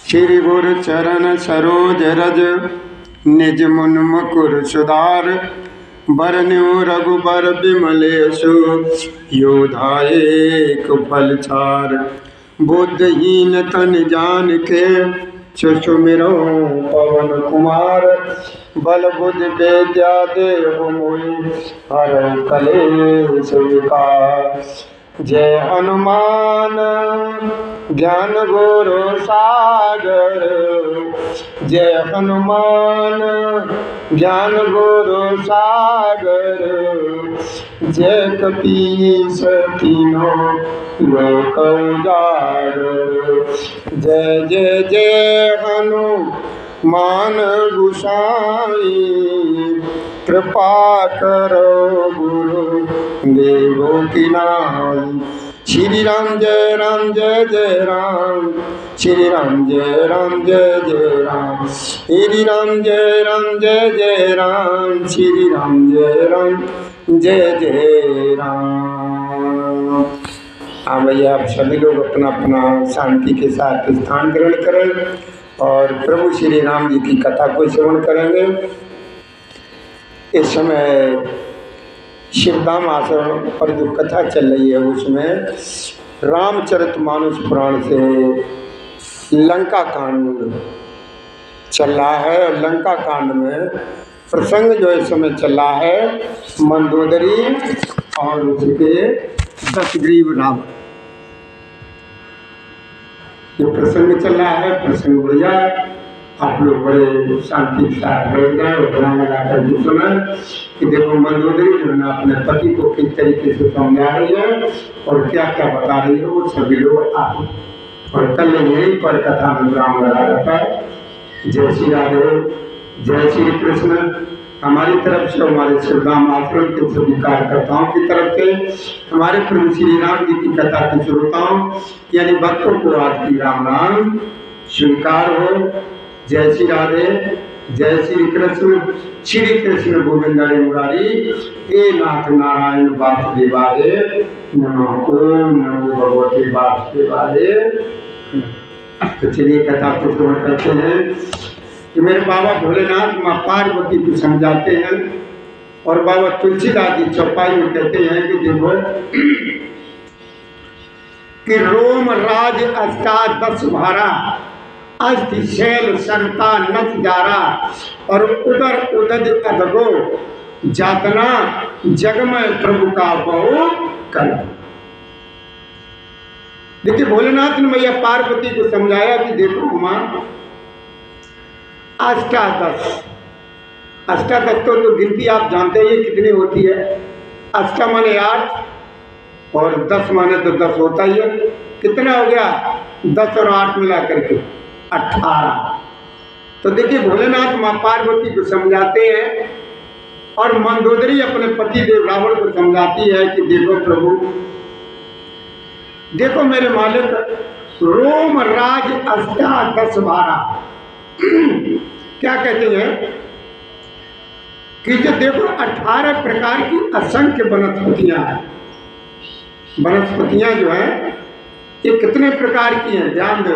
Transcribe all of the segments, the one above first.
श्री गुरु चरण सरोज रज निज मुन मुकुर सुधार बरन्यो रघुबर बिमलेशु योधायक फल छार। बुद्धहीन तन जान के सुमिरो पवन कुमार बल बुद्धि विद्या देव मोहि हरौ कलेश विकार। जय हनुमान ज्ञान गुरु सागर जय हनुमान ज्ञान गुरु सागर जय कपीस तीनों लोक उजागर। जय जय जय हनुमान गोसाई कृपा करो गुरु देवो की नाई। श्री राम जय जय राम श्री राम जय जय राम श्री राम जय जय राम श्री राम जय राम। हाँ भैया, आप सभी लोग अपना अपना शांति के साथ स्थान ग्रहण करें और प्रभु श्री राम जी की कथा को श्रवण करेंगे। इस समय शिवधाम आश्रम पर जो कथा चल रही है उसमें रामचरितमानस पुराण से लंका कांड चल रहा है और लंका कांड में प्रसंग जो इस समय चल रहा है मंदोदरी और उसके दशग्रीव रावण। जो प्रसंग चल रहा है प्रसंग बढ़िया, आप लोग बड़े शांति के साथ बैठ गए और ध्यान लगाकर भी सुना कि देखो मंदोदरी जो है अपने पति को किस तरीके से समझा रही है और क्या क्या बता रही है वो सभी लोग आप। और कल यहीं पर कथा में विराम लगाया था। जय श्री राधे, जय श्री कृष्ण। हमारी तरफ से, हमारे शिवधाम आश्रम के सभी कार्यकर्ताओं की तरफ से, हमारे प्रभु श्री राम जी की कथा के श्रोताओं यानी भक्तों को आज की राम नाम स्वीकार हो। जय श्री राधे, जय श्री कृष्ण। श्री कृष्ण गोविंद हरे मुरारी, हे नाथ नारायण वासुदेवाय नमः। ओम नमो भगवते वासुदेवाय। तो चलिए कथा को श्रवण करते हैं कि मेरे बाबा भोलेनाथ माँ पार्वती को समझाते हैं और बाबा तुलसीदास जी चौपाई में कहते हैं कि देखो कि रोम राज अष्टादश भारा अस्थि शैल सरता नथ जारा और उदर उदज अदगो जातना जगमय प्रभु का बहु कर। देखिए भोलेनाथ ने मैया पार्वती को समझाया कि देखो माँ अष्टादश तो गिनती आप जानते हैं कितनी होती है। अष्टा माने 8 और 10 माने तो 10 होता ही है। कितना हो गया 10 और 8 मिला करके 18। तो देखिए भोलेनाथ माँ पार्वती को समझाते हैं और मंदोदरी अपने पति देव रावण को समझाती है कि देखो प्रभु, देखो मेरे मालिक, रोम राज अष्टादश भारा क्या कहते हैं कि जो देखो 18 प्रकार की असंख्य वनस्पतियां हैं। वनस्पतियां जो हैं ये कितने प्रकार की हैं ध्यान दो।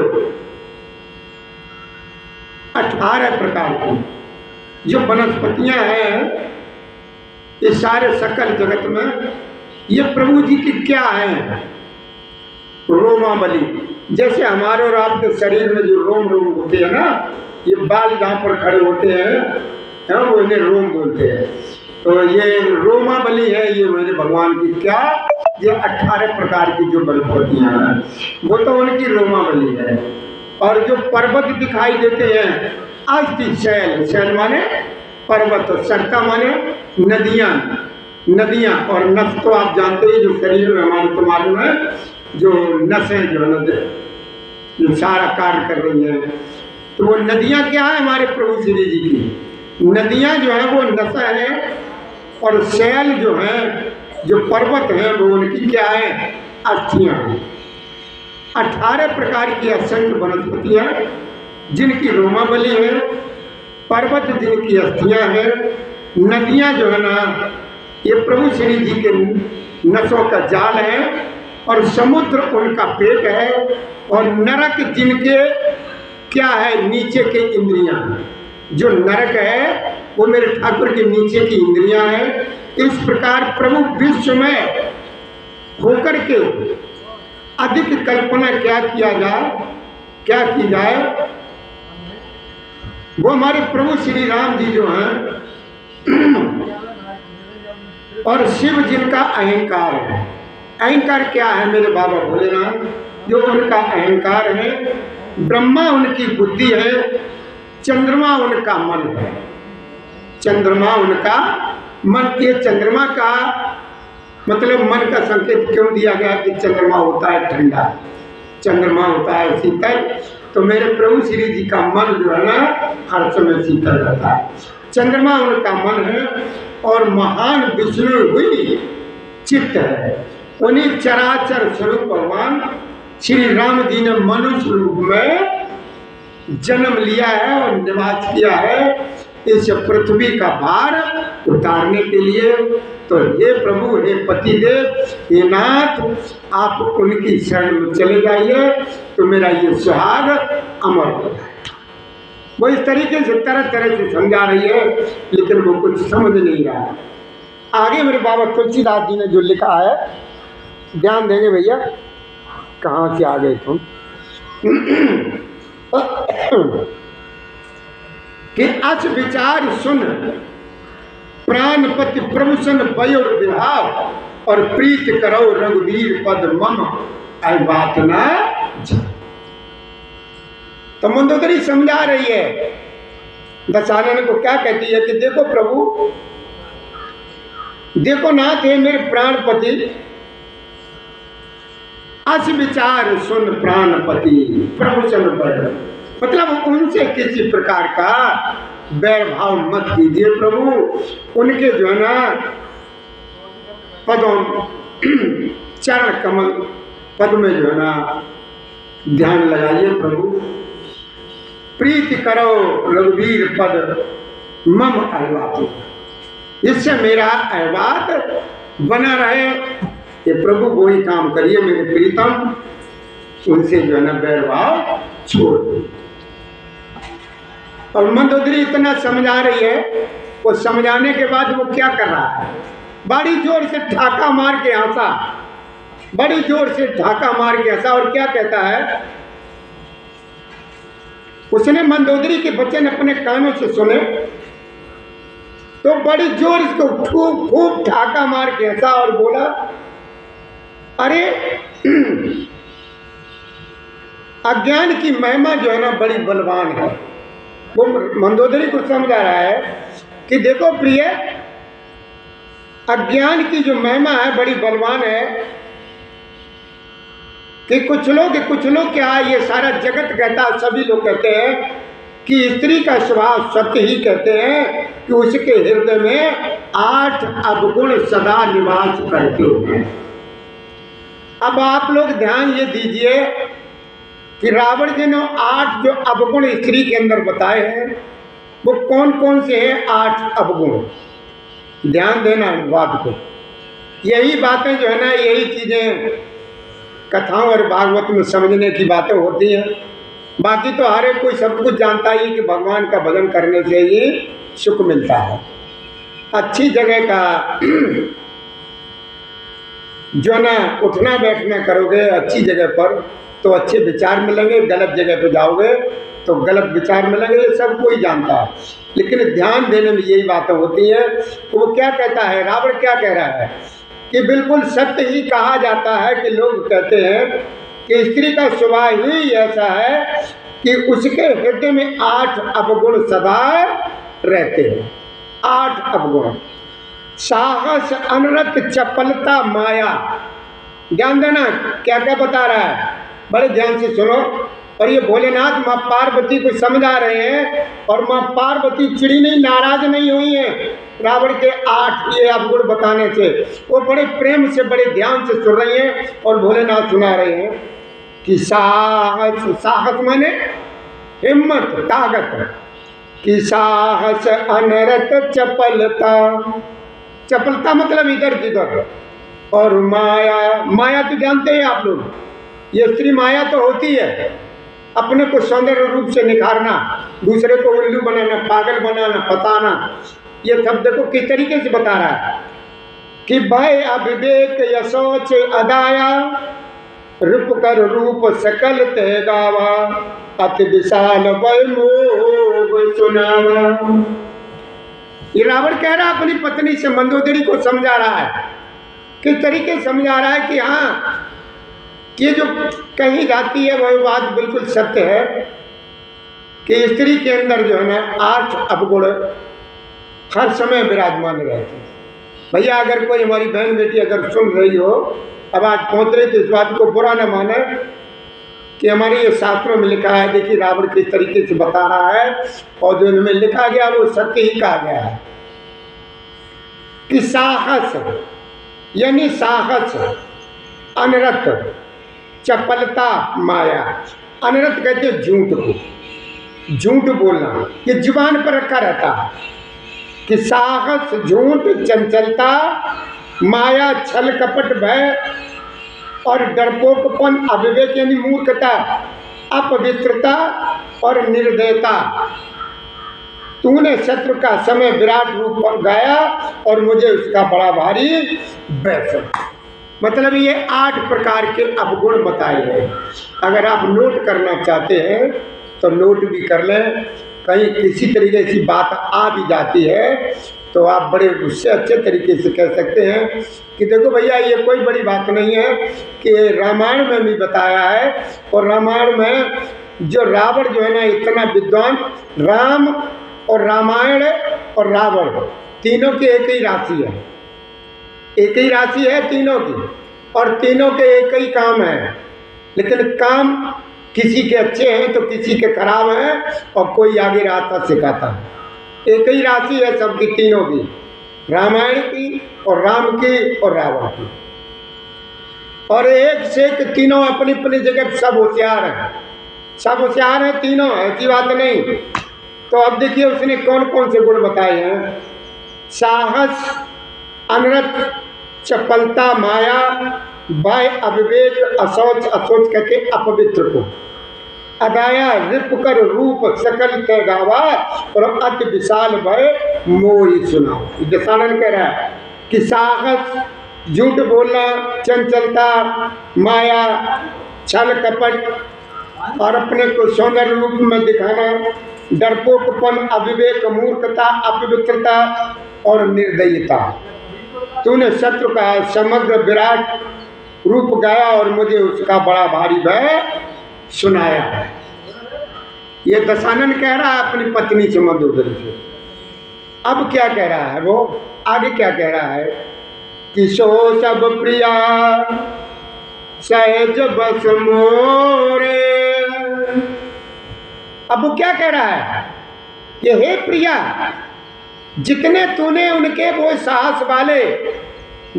18 प्रकार की जो वनस्पतियां हैं ये सारे सकल जगत में ये प्रभु जी की क्या है रोमावली। जैसे हमारे और आपके शरीर में जो रोम होते हैं ना, ये बाल जहाँ पर खड़े होते हैं वो इन्हें रोम बोलते हैं। तो ये रोमावली है, ये मेरे भगवान की क्या, ये 18 प्रकार की जो वनस्पतियां हैं वो तो उनकी रोमावली है। और जो पर्वत दिखाई देते हैं अस्थि शैल, शैल माने पर्वत, सरता माने नदियां और नस तो आप जानते हैं जो शरीर में हमारे तो मालूम है जो नसें जो सारा कार्य कर रही हैं। तो वो नदियां क्या है हमारे प्रभु श्री जी की नदियां जो है वो नशा है और शैल जो है जो पर्वत है वो उनकी क्या है अस्थियां। 18 प्रकार की असंख्य वनस्पतियां जिनकी रोमावली है, पर्वत जिनकी अस्थियां हैं, नदियां जो है ना ये प्रभु श्री जी के नसों का जाल है और समुद्र उनका पेट है और नरक जिनके क्या है, नीचे की इंद्रियां। जो नरक है वो मेरे ठाकुर के नीचे की इंद्रियां हैं। इस प्रकार प्रभु विश्व में होकर के अधिक कल्पना क्या किया जाए, क्या की जाए। वो हमारे प्रभु श्री राम जी जो हैं और शिव जिनका अहंकार है। अहंकार क्या है मेरे बाबा भोलेनाथ? जो उनका अहंकार है, ब्रह्मा उनकी बुद्धि है, चंद्रमा उनका मन है। चंद्रमा उनका मन। ये चंद्रमा का मतलब मन का संकेत क्यों दिया गया कि चंद्रमा होता है ठंडा, चंद्रमा होता है शीतल। तो मेरे प्रभु श्री जी का मन जो है ना हर समय शीतल रहता है। चंद्रमा उनका मन है और महान विष्णु हुई चित्त है। उन्हीं चराचर स्वरूप भगवान श्री राम जी ने मनुष्य रूप में जन्म लिया है और निवास किया है इस पृथ्वी का भार उतारने के लिए। तो हे प्रभु, हे पतिदेव, हे नाथ, आप उनकी शरण में चले जाइए तो मेरा ये सुहाग अमर हो जाए। वो इस तरीके से तरह तरह से समझा रही है, लेकिन वो कुछ समझ नहीं रहा है। आगे मेरे बाबा तुलसीदास जी ने जो लिखा है, ध्यान देंगे भैया। कहाँ से आ गए तुम? कि अच विचार सुन प्राणपति प्रभुसन वयोर विभाव और प्रीत करो रघुवीर पद मम आई बात ना। तो मंदोदरी समझा रही है दशानन को, क्या कहती है कि देखो प्रभु, देखो नाथ है मेरे प्राणपति, अस विचार सुन प्राणपति प्रभुसन वयोर, मतलब उनसे किसी प्रकार का बैर भाव मत कीजिए प्रभु। उनके जो है ना पदों, चरण कमल पद में जो है ना ध्यान लगाइए प्रभु। प्रीति करो रघुवीर पद मम अहवात, इससे मेरा अहवात बना रहे। ये प्रभु वो ही काम करिए मेरे प्रीतम, उनसे जो है ना बैर भाव छोड़ दो। और मंदोदरी इतना समझा रही है, वो समझाने के बाद वो क्या कर रहा है, बड़ी जोर से ठाका मार के हंसा, बड़ी जोर से ठाका मार के हंसा। और क्या कहता है, उसने मंदोदरी के वचन अपने कानों से सुने तो बड़ी जोर इसको खूब खूब ठाका मार के हंसा और बोला, अरे अज्ञान की महिमा जो है ना बड़ी बलवान है। वो मंदोदरी को समझा रहा है कि देखो प्रिय, अज्ञान की जो महिमा है बड़ी बलवान है। कि कुछ लोग क्या, ये सारा जगत कहता है, सभी लोग कहते हैं कि स्त्री का स्वभाव सत्य ही कहते हैं कि उसके हृदय में 8 अवगुण सदा निवास करते हैं। अब आप लोग ध्यान ये दीजिए कि रावण जी ने 8 जो अवगुण स्त्री के अंदर बताए हैं वो कौन कौन से हैं 8 अवगुण। ध्यान देना बात को, यही बातें जो है ना, यही चीज़ें कथाओं और भागवत में समझने की बातें होती हैं। बाकी तो हर एक कोई सब कुछ जानता ही कि भगवान का भजन करने से ही सुख मिलता है। अच्छी जगह का जो ना उठना बैठना करोगे अच्छी जगह पर तो अच्छे विचार मिलेंगे, गलत जगह पे जाओगे तो गलत विचार मिलेंगे, ये सब कोई जानता है। लेकिन ध्यान देने में यही बातें होती है। तो वो क्या कहता है, रावण क्या कह रहा है कि बिल्कुल सत्य ही कहा जाता है कि लोग कहते हैं कि स्त्री का स्वभाव ही ऐसा है कि उसके हृदय में 8 अवगुण सदा रहते हैं। 8 अवगुण, साहस, अनरत, चपलता, माया। ध्यान देना क्या क्या बता रहा है, बड़े ध्यान से सुनो। और ये भोलेनाथ माँ पार्वती को समझा रहे हैं और माँ पार्वती चिड़ी नहीं, नाराज नहीं हुई है रावण के 8 ये अवगुण बताने से। वो बड़े प्रेम से बड़े ध्यान से सुन रही हैं और भोलेनाथ सुना रहे हैं कि साहस, साहस माने हिम्मत, ताकत, कि साहस, अनरत, चपलता, चपलता मतलब इधर किधर, और माया, माया तो जानते हैं आप लोग, ये स्त्री माया तो होती है, अपने को सौंदर्य रूप से निखारना, दूसरे को उल्लू बनाना, पागल बनाना, बताना, ये सब देखो किस तरीके से बता रहा है कि भय अविवेक यशोच अदाया, रूप कर रूप सकल ते गावा, अति विशाल भय मोह सुनावा। ये रावण कह रहा है अपनी पत्नी से, मंदोदरी को समझा रहा है, किस तरीके समझा रहा है कि हाँ, ये जो कही जाती है वह बात बिल्कुल सत्य है कि स्त्री के अंदर जो है ना 8 अवगुण हर समय विराजमान रहते हैं। भैया अगर कोई हमारी बहन बेटी अगर सुन रही हो, अब आज पहुँच रही, तो इस बात को बुरा न माने कि हमारे ये शास्त्रों में लिखा है, देखिए रावण किस तरीके से बता रहा है, और जो इनमें लिखा गया वो सत्य ही कहा गया है कि साहस यानी साहस, अनरत, चपलता, माया। अनरत कहते हैं झूठ को, झूठ बोलना, ये जुबान पर रखा रहता है कि साहस, झूठ, चंचलता, माया, छल कपट, भय और डरपोकपन, अविवेक यानी मूर्खता, अपवित्रता और निर्दयता। तूने शत्रु का समय विराट रूप पर गाया और मुझे उसका बड़ा भारी वैसा। मतलब ये 8 प्रकार के अवगुण बताए हैं। अगर आप नोट करना चाहते हैं तो नोट भी कर लें, कहीं किसी तरीके की बात आ भी जाती है तो आप बड़े उससे अच्छे तरीके से कह सकते हैं कि देखो भैया ये कोई बड़ी बात नहीं है कि रामायण में भी बताया है, और रामायण में जो रावण जो है ना इतना विद्वान, राम और रामायण और रावण तीनों की एक ही राशि है, एक ही राशि है तीनों की, और तीनों के एक ही काम है, लेकिन काम किसी के अच्छे हैं तो किसी के खराब हैं, और कोई आगे रास्ता सिखाता है। एक ही राशि है सबकी तीनों की, रामायण की और राम की और रावण की, और एक से एक तीनों अपनी अपनी जगह सब होशियार हैं, सब होशियार हैं तीनों, ऐसी बात नहीं। तो अब देखिए उसने कौन कौन से गुण बताए हैं। साहस, अनरत, चपलता, माया, भय, अविवेक, असौच, असौच कहते अपवित्र को, अदाया, रिप कर रूप सकल ते गावा, और अति विशाल भय मोहि सुनाओ। दशानन कह रहा है कि साहस, झूठ बोलना, चंचलता, माया, छल कपट और अपने को सौंदर्य रूप में दिखाना, डरपोकपन, अविवेक, मूर्खता, अपवित्रता और निर्दयता। तूने शत्रु का समग्र विराट रूप गाया और मुझे उसका बड़ा भारी भय सुनाया। ये दशानन कह रहा है अपनी पत्नी से, मंदोदरी से। अब क्या कह रहा है वो, आगे क्या कह रहा है कि सो सब प्रिया सहज बस मोरे। अब वो क्या कह रहा है कि हे प्रिया, जितने तूने उनके वो साहस वाले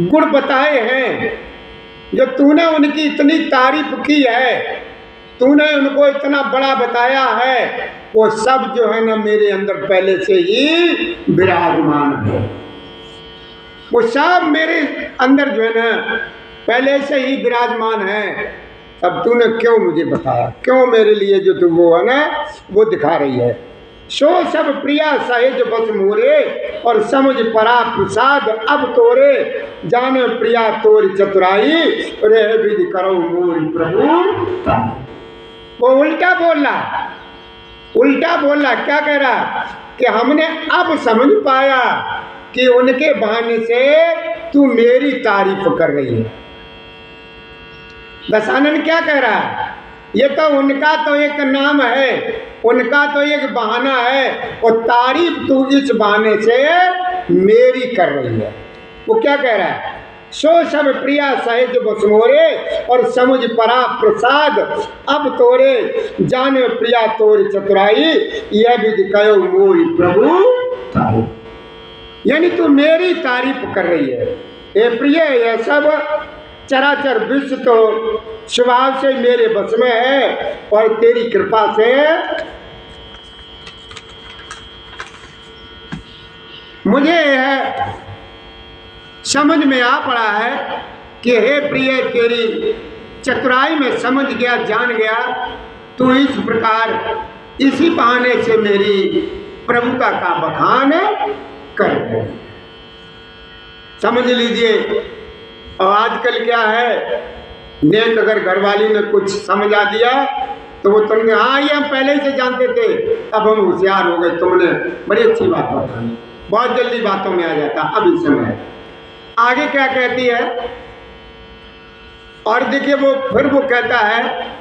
गुण बताए हैं, जो तूने उनकी इतनी तारीफ की है, तूने उनको इतना बड़ा बताया है, वो सब जो है ना मेरे अंदर पहले से ही विराजमान है। वो सब मेरे अंदर जो है ना पहले से ही विराजमान है। तब तूने क्यों मुझे बताया, क्यों मेरे लिए जो तू वो है ना वो दिखा रही है। सो सब प्रिया सहज बस मोरे, और समझ परा प्रसाद अब तोरे, जाने प्रिया तोरी चतुराई, रे विधि करो मोरी प्रभु। वो उल्टा बोल रहा, उल्टा बोल रहा। क्या कह रहा कि हमने अब समझ पाया कि उनके बहाने से तू मेरी तारीफ कर रही है। दशानन क्या कह रहा है, ये तो उनका तो एक नाम है, उनका तो एक बहाना है, और तारीफ तू इस बहाने से मेरी कर रही है। वो क्या कह रहा है, सो सब प्रिया सहज बस मोरे, और समझ परा प्रसाद अब तोरे, जाने प्रिया तोरी चतुराई, यह भी दिखाओ मोरी प्रभु। यानी तू मेरी तारीफ कर रही है। ये प्रिय, यह सब चराचर विश्व तो स्वभाव से मेरे बस में है, और तेरी कृपा से मुझे यह समझ में आ पड़ा है कि हे प्रिय, तेरी चतुराई में समझ गया, जान गया तो इस प्रकार इसी बहाने से मेरी प्रभुता का बखान कर रहे हैं। समझ लीजिए। और आजकल क्या है, नेक अगर घरवाली ने कुछ समझा दिया तो वो तुमने, हाँ ये हम पहले ही से जानते थे, अब हम होशियार हो गए, तुमने बड़ी अच्छी बात बताई। बहुत जल्दी बातों में आ जाता। अब इस समय आगे क्या कहती है, और देखिए वो फिर वो कहता है,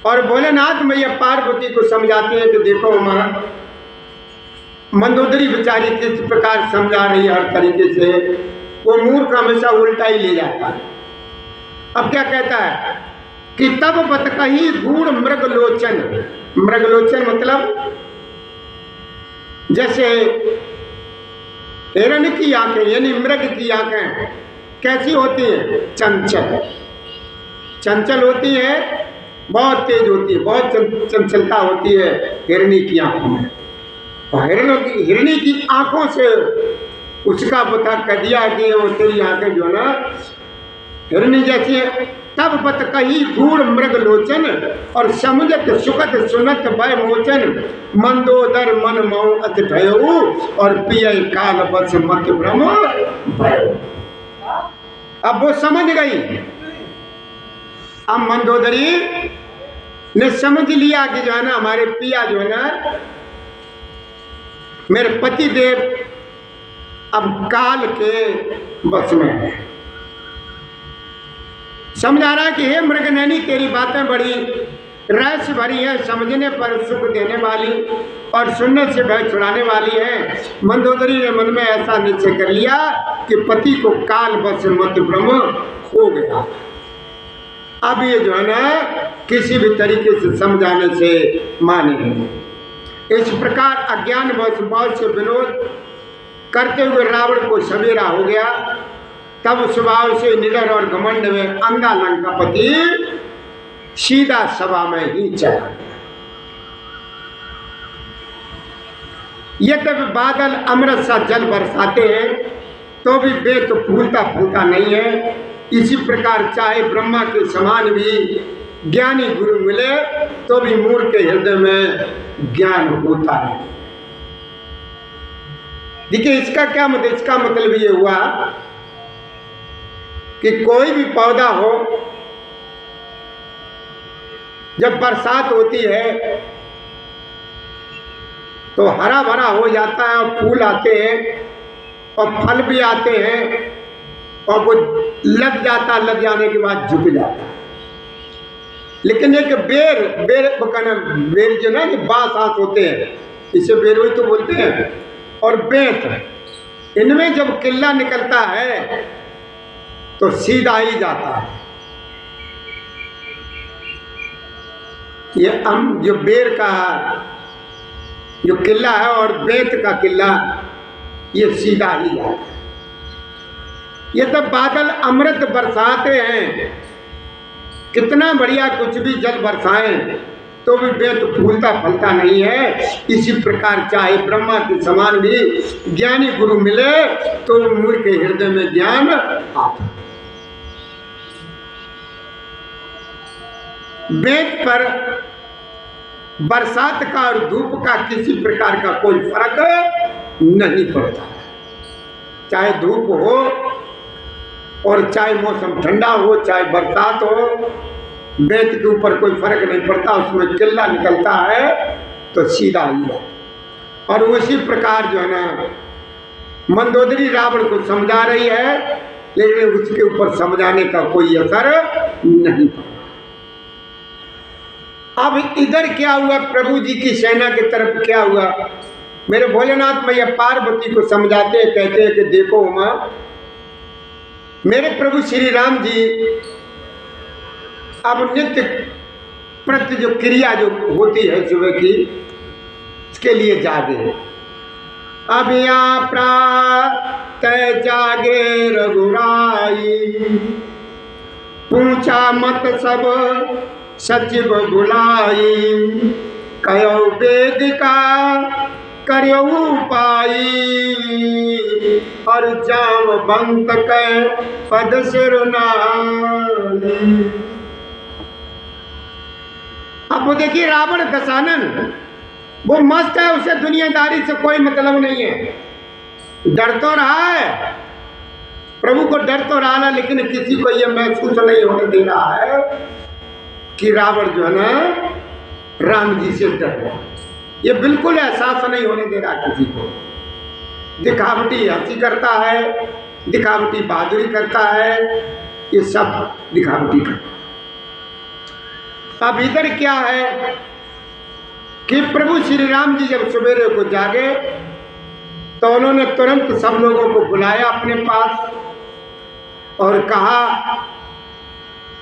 और भोलेनाथ मैया पार्वती को समझाती है कि देखो हमारा मंदोदरी बेचारी किस प्रकार समझा रही है हर तरीके से, वो मूर्ख हमेशा उल्टा ही ले जाता है। अब क्या कहता है कि तब बत कही गूढ़ मृगलोचन। मृगलोचन मतलब जैसे हिरण की आंखें, यानी मृग की आंखें कैसी होती हैं? चंचल, चंचल होती है, बहुत तेज होती है, बहुत चंचलता होती है हिरणी की आंखों में। और हिरणी की आंखों से उसका पता कर दिया कि वो तेरी आंखें जो है ना हिरणी जैसी है। तब बत कही गूढ़ मृग लोचन, और समुझत सुखत सुनत भय मोचन, मंदोदर मन मऊ अत ढयऊ, और पिय काल बस मत भ्रम भय। अब वो समझ गई। अब मंदोदरी ने समझ लिया कि जो है ना हमारे पिया जो है ना मेरे पति देव अब काल के बस में है। समझा रहा कि हे मृगनयनी तेरी बातें बड़ी रहस्य भरी है, समझने पर सुख देने वाली और सुनने से भय छुड़ाने वाली है। मंदोदरी ने मन में ऐसा निश्चय कर लिया कि पति को काल बस मत भ्रम हो गया। अब ये जो है ना किसी भी तरीके से समझाने से माने नहीं। इस प्रकार अज्ञान वश से विनोद करते हुए रावण को सवेरा हो गया। तब स्वभाव से निडर और घमंड में अंधा लंकापति सीधा सभा में ही चला गया। ये तब बादल अमृत सा जल बरसाते हैं तो भी बेत फूलता फूलता नहीं है। इसी प्रकार चाहे ब्रह्मा के समान भी ज्ञानी गुरु मिले तो भी मूर्ख के हृदय में ज्ञान होता है। देखिए इसका क्या मतलब, इसका मतलब ये हुआ कि कोई भी पौधा हो, जब बरसात होती है तो हरा भरा हो जाता है और फूल आते हैं और फल भी आते हैं और वो लग जाता, लग जाने के बाद झुक जाता है। लेकिन एक बेर जो ना कि बांस आस होते हैं, इसे बेरोई तो बोलते हैं, और बेंत, इनमें जब किल्ला निकलता है तो सीधा ही जाता है। ये जो बेर का जो किल्ला है और बेंत का किल्ला, ये सीधा ही जाता है। ये तो बादल अमृत बरसाते हैं, कितना बढ़िया कुछ भी जल बरसाएं तो भी बेत फूलता फलता नहीं है। इसी प्रकार चाहे ब्रह्मा के समान भी ज्ञानी गुरु मिले तो मूर्ख के हृदय में ज्ञान आता। बेत पर बरसात का और धूप का किसी प्रकार का कोई फर्क नहीं पड़ता। चाहे धूप हो और चाहे मौसम ठंडा हो, चाहे बरसात हो, बेत के ऊपर कोई फर्क नहीं पड़ता। उसमें किल्ला निकलता है तो सीधा ही है। और उसी प्रकार जो है ना मंदोदरी रावण को समझा रही है, लेकिन उसके ऊपर समझाने का कोई असर नहीं पड़ा। अब इधर क्या हुआ, प्रभु जी की सेना की तरफ क्या हुआ? मेरे भोलेनाथ मैया पार्वती को समझाते हैं, कहते हैं कि देखो उमा, मेरे प्रभु श्री राम जी अब नित्य प्रति जो क्रिया जो होती है सुबह की, इसके लिए जागे। अब यहाँ प्रातः जागे रघुराई, पूछा मत सब सचिव बुलाई, कयो वेद का करो पाई, और जामवंत के पद सिर नाई। अब वो देखिए रावण दशानन, वो मस्त है, उसे दुनियादारी से कोई मतलब नहीं है, डर तो रहा है, प्रभु को डर तो रहा है, लेकिन किसी को ये महसूस नहीं होने दे रहा है कि रावण जो है ना राम जी से डर रहा है। ये बिल्कुल एहसास नहीं होने दे रहा किसी को। दिखावटी हंसी करता है, दिखावटी बहादुरी करता है, ये सब दिखावटी करता है। अब इधर क्या है कि प्रभु श्री राम जी जब सवेरे को जागे तो उन्होंने तुरंत सब लोगों को बुलाया अपने पास और कहा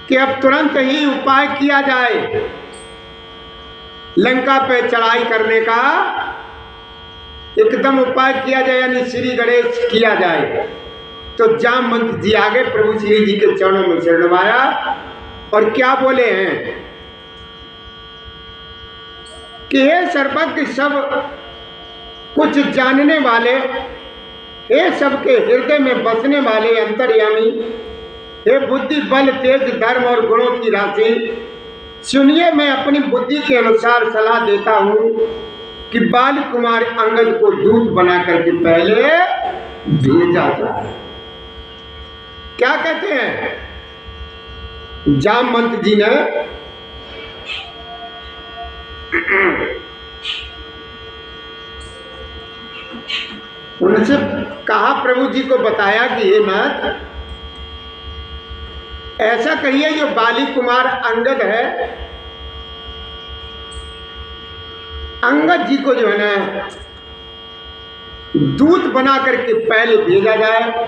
कि अब तुरंत ही उपाय किया जाए, लंका पे चढ़ाई करने का एकदम उपाय किया जाए, यानी श्री गणेश किया जाए। तो जामवंत जी आगे प्रभु श्री जी के चरणों में सिर नवाया और क्या बोले हैं कि हे सर्वज्ञ, सब कुछ जानने वाले, हे सबके हृदय में बसने वाले अंतर्यामी, हे बुद्धि बल तेज धर्म और गुणों की राशि, सुनिए मैं अपनी बुद्धि के अनुसार सलाह देता हूं कि बाल कुमार अंगद को दूत बना करके पहले भेजा जाए। क्या कहते हैं जामवंत जी ने? उनसे कहा, प्रभु जी को बताया कि हे नाथ, ऐसा करिए जो बाली कुमार अंगद है, अंगद जी को जो है ना दूत बना करके पहले भेजा जाए,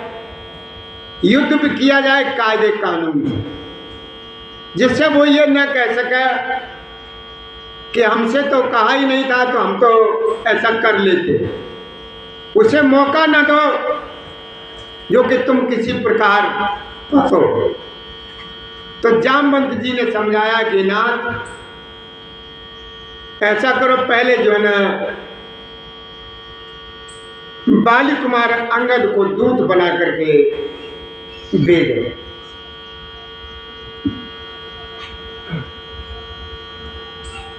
युद्ध भी किया जाए कायदे कानून से, जिससे वो ये न कह सके कि हमसे तो कहा ही नहीं था तो हम तो ऐसा कर लेते। उसे मौका न दो जो कि तुम किसी प्रकार फंसो। तो जामवंत जी ने समझाया कि नाथ, ऐसा करो, पहले जो है ना बाली कुमार अंगद को दूत बना करके भेजो।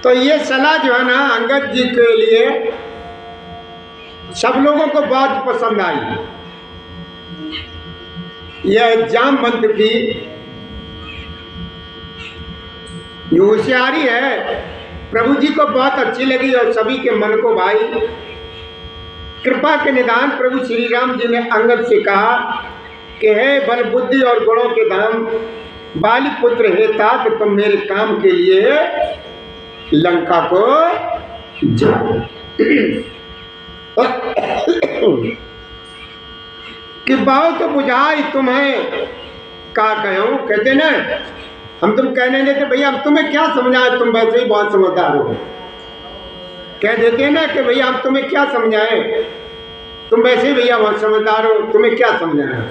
तो ये सलाह जो है ना अंगद जी के लिए सब लोगों को बहुत पसंद आई। यह जामवंत की होशियारी है, प्रभु जी को बहुत अच्छी लगी और सभी के मन को भाई। कृपा के निदान प्रभु श्री राम जी ने अंगद से कहा कि हे बल बुद्धि और गुणों के धाम बाली पुत्र हे तात, तुम मेरे काम के लिए लंका को जाओ। कि बाओ तो बुझाई तुम्हें का कहो, कहते ना हम तुम कहने देते भैया हम तुम्हें क्या समझाएं, तुम वैसे ही बहुत समझदार हो। कह देते हैं ना कि भैया हम तुम्हें क्या समझाएं, तुम वैसे ही भैया बहुत समझदार हो, तुम्हें क्या समझाएं।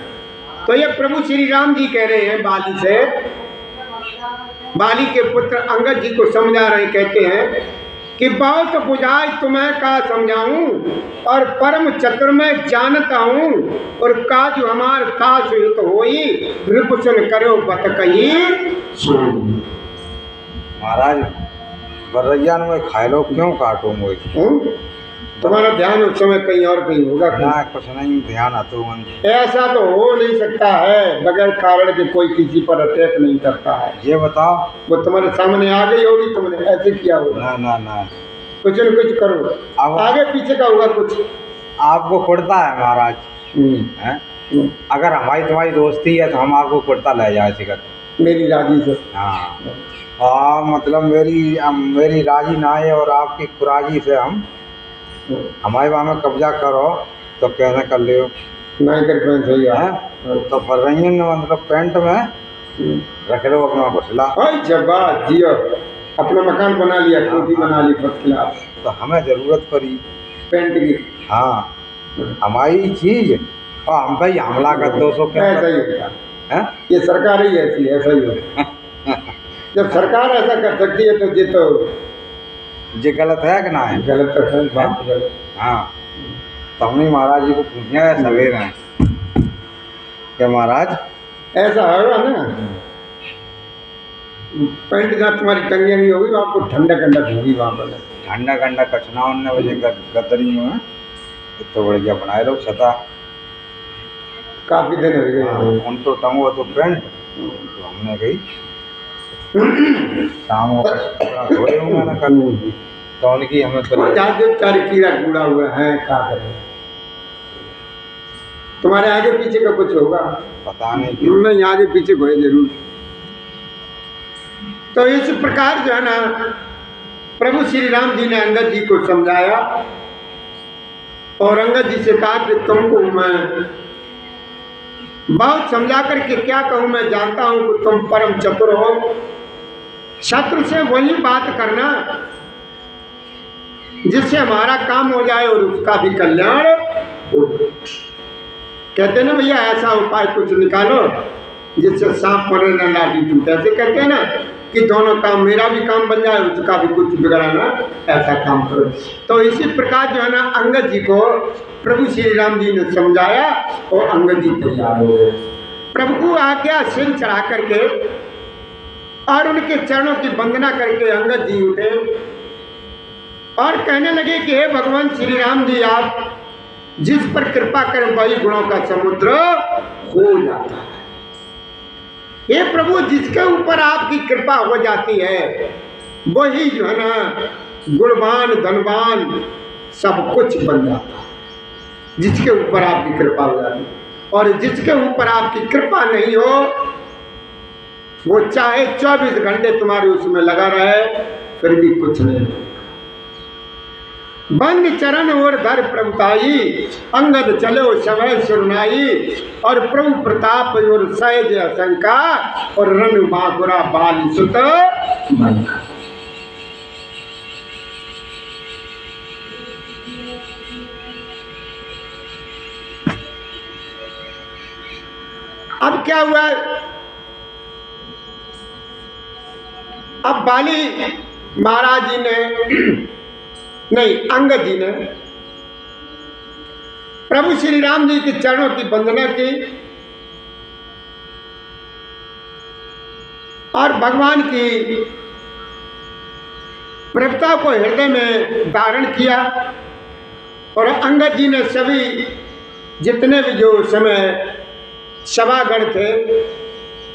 तो ये प्रभु श्री राम जी कह रहे हैं बाली से, बाली के पुत्र अंगद जी को समझा रहे, कहते हैं कि बहुत बुझाई तुम्हें का समझाऊं और परम चतुर में जानता हूं और काज हमार खास हित होई, रिपुसन करो बत कही सुन। महाराज बर्रैया में खाए लो क्यों काटो मुझे? तुम्हारा ध्यान उस समय कहीं और कहीं होगा। ना कुछ नहीं ध्यान आता मन। ऐसा तो हो नहीं सकता है, बगैर कारण के कोई किसी पर अटैक नहीं करता है। ये बताओ, वो तुम्हारे सामने आ गई होगी, तुमने ऐसे किया होगा। ना ना ना, कुछ न कुछ करो, अब आगे पीछे का होगा कुछ। आपको कुर्ता है महाराज, अगर हमारी तुम्हारी दोस्ती है तो हम आपको कुर्ता ले जाए सिकत मेरी राजी से। हाँ मतलब मेरी राजी ना है और आपकी खुराजी से हम हमारे वहाँ में कब्जा करो तो कैसे कर ले नहीं कर सही है। तो बर्रैयन मतलब पेंट में रख लो अपना घोसला। जब जियो अपना मकान बना लिया, कोठी बना ली फर्स्ट क्लास। तो हमें ज़रूरत पड़ी पेंट की। हाँ हमारी चीज़ और हम भाई हमला कर 200 ऐसा ही होता है, ये सरकार ही ऐसी है, ऐसा ही होता। जब सरकार ऐसा कर सकती है तो ये गलत है कि ना है? गलत तो है, बात गलत। हाँ तो हमने महाराज जी को पूछा है सवेरे क्या महाराज ऐसा होगा ना, पैंट जहाँ तुम्हारी टंगी नहीं होगी वहाँ पर ठंडक ठंडक होगी वहाँ पर। ठंडा ठंडा कछना उन्ने बजे गदरी में तो बढ़िया बनाए लो छता काफी दिन हो गए। उन तो टंगो तो पैंट तो हमने गई शाम थोड़े होगा ना कल तो उनकी हमें चार कीड़ा कूड़ा हुआ है क्या करें। तुम्हारे आगे पीछे का कुछ होगा पता नहीं नहीं आगे पीछे को है जरूर। तो इस प्रकार जो है ना प्रभु श्री राम जी ने अंगद जी को समझाया और अंगद जी से कहा कि तुमको मैं बहुत समझा करके क्या कहूं, मैं जानता हूं कि तुम परम चतुर हो। शत्रु से वही बात करना जिससे हमारा काम हो जाए और उसका भी कल्याण हो। कहते ना भैया ऐसा उपाय कुछ निकालो जिससे सांप मरे न लाठी टूटे। ऐसे कहते हैं ना कि दोनों काम, मेरा भी काम बन जाए उसका भी कुछ बिगड़ाना, ऐसा काम करो। तो इसी प्रकार जो है ना अंगद जी को प्रभु श्री राम जी ने समझाया और अंगद जी तैयार हो गए। प्रभु को आज्ञा सिर चढ़ा करके और उनके चरणों की वंदना करके अंगद जी उठे और कहने लगे कि हे भगवान श्री राम जी, आप जिस पर कृपा करें वही गुणों का समुद्र हो जाता है। हे प्रभु, जिसके ऊपर आपकी कृपा हो जाती है वही जो है ना गुणवान धनवान सब कुछ बन जाता है, जिसके ऊपर आपकी कृपा हो जाती है। और जिसके ऊपर आपकी कृपा नहीं हो वो चाहे 24 घंटे तुम्हारे उसमें लगा रहे फिर भी कुछ नहीं। बंद चरण और धर प्रभुताई, अंगद चलो समय सुरनाई। और प्रभु प्रताप और सहज असंका और रण बांकुरा बाल सुत बंका। अब क्या हुआ, अब बाली महाराज जी ने नहीं अंगद जी ने प्रभु श्री राम जी के चरणों की वंदना की और भगवान की प्रभुता को हृदय में धारण किया। और अंगद जी ने सभी जितने भी जो समय सभागण थे,